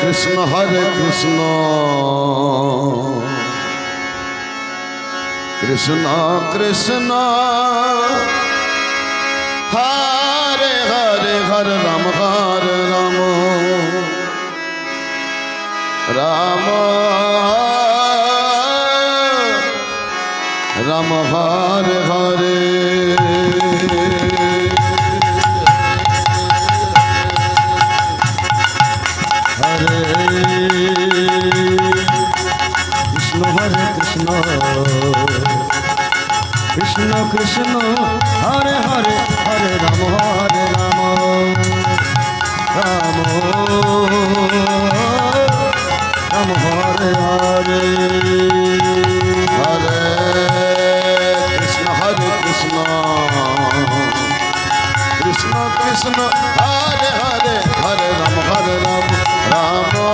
Krishna Krishna Krishna Hare Hare Hare Rama Hare Rama Rama Rama Hare Hare Krishna Krishna Hare Hare Hare Rama Hare Rama Rama Rama Hare Hare Hare Krishna Krishna Krishna Hare Hare Hare Rama Hare Rama Rama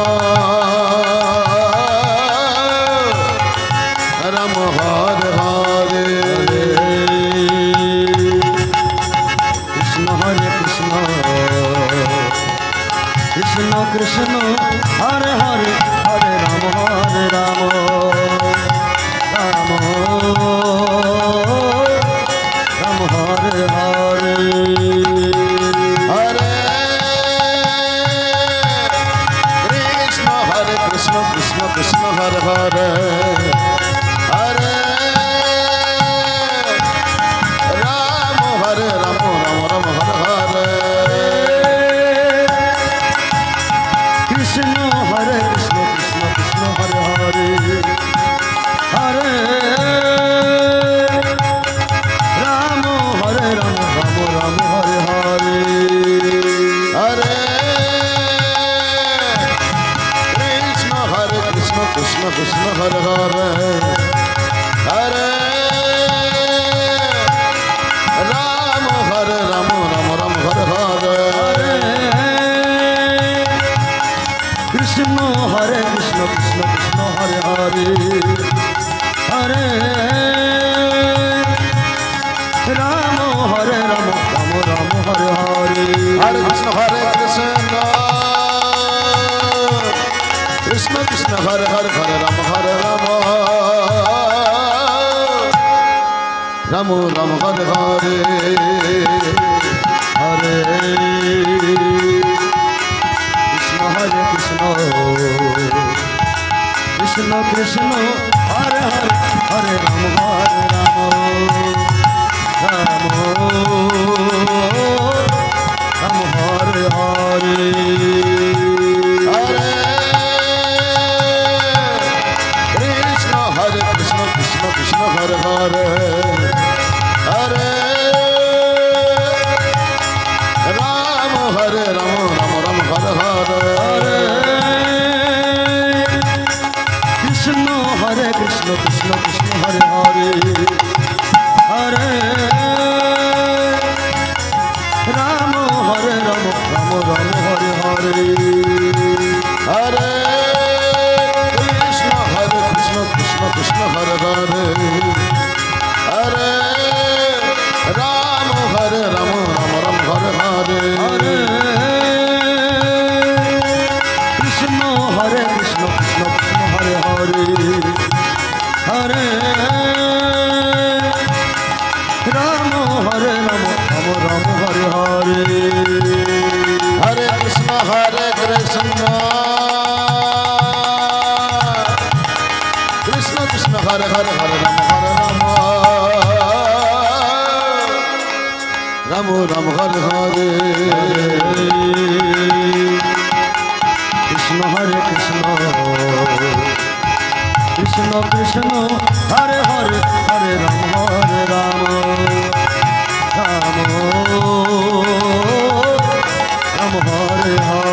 Rama Hare Hare Krishna Krishna Hare Hare Hare Rama Hare Rama Rama Rama Hare Hare Hare Krishna Hare Krishna Krishna Krishna Hare Hare Hare Rama Hare Rama Rama Rama Hare Hare Krishna Hare Krishna Krishna Krishna Hare Hare Hare Rama Hare Rama Rama Rama Hare Hare Hare Krishna Hare Krishna Krishna Krishna Hare Hare Hare Rama Hare Rama Rama Rama Hare Hare Krishna Hare Krishna Krishna Krishna Hare Hare Hare Rama Hare Rama Rama Rama Hare Hare Hare Krishna Krishna Krishna Hare Hare Hare Rama Hare Rama Rama Rama Hare Hare Hare Hare Krishna Krishna Krishna Hare Hare Hare Rama Hare Rama Rama Rama Hare Hare Hare Krishna Hare Krishna Krishna Krishna Hare Hare Hare Rama Hare Rama Rama Rama Hare Hare Krishna Hare Krishna Krishna Krishna Hare Hare Hare Rama Hare Rama Rama Rama Hare Hare Hare Krishna Hare Krishna Krishna Krishna Hare Hare Hare Rama Hare Rama Rama Rama Hare Hare Krishna Hare Krishna Krishna Krishna Hare Hare Hare Rama Hare Rama Rama Rama Hare Hare Hare Krishna Krishna Krishna Hare Hare Hare Rama Hare Rama Rama Rama Hare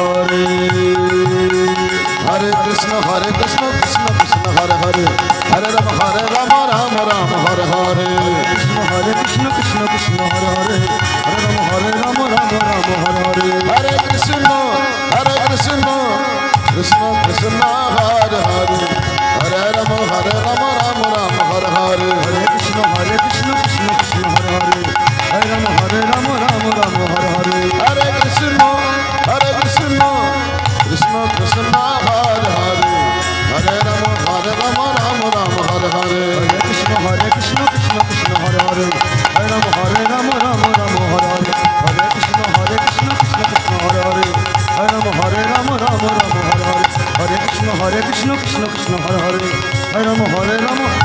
Hare Krishna Hare Krishna Krishna Krishna Hare Hare Hare Rama Hare Rama Rama Rama Hare Hare Hare Krishna Krishna Krishna Hare Hare Hare Rama Rama Rama Hare Hare Krishna Krishna Krishna Hare Hare Hare Rama Rama Rama Hare Hare Hare Krishna Krishna Krishna Hare Hare Hare Rama Rama Rama Hare Hare Hare Hare Rama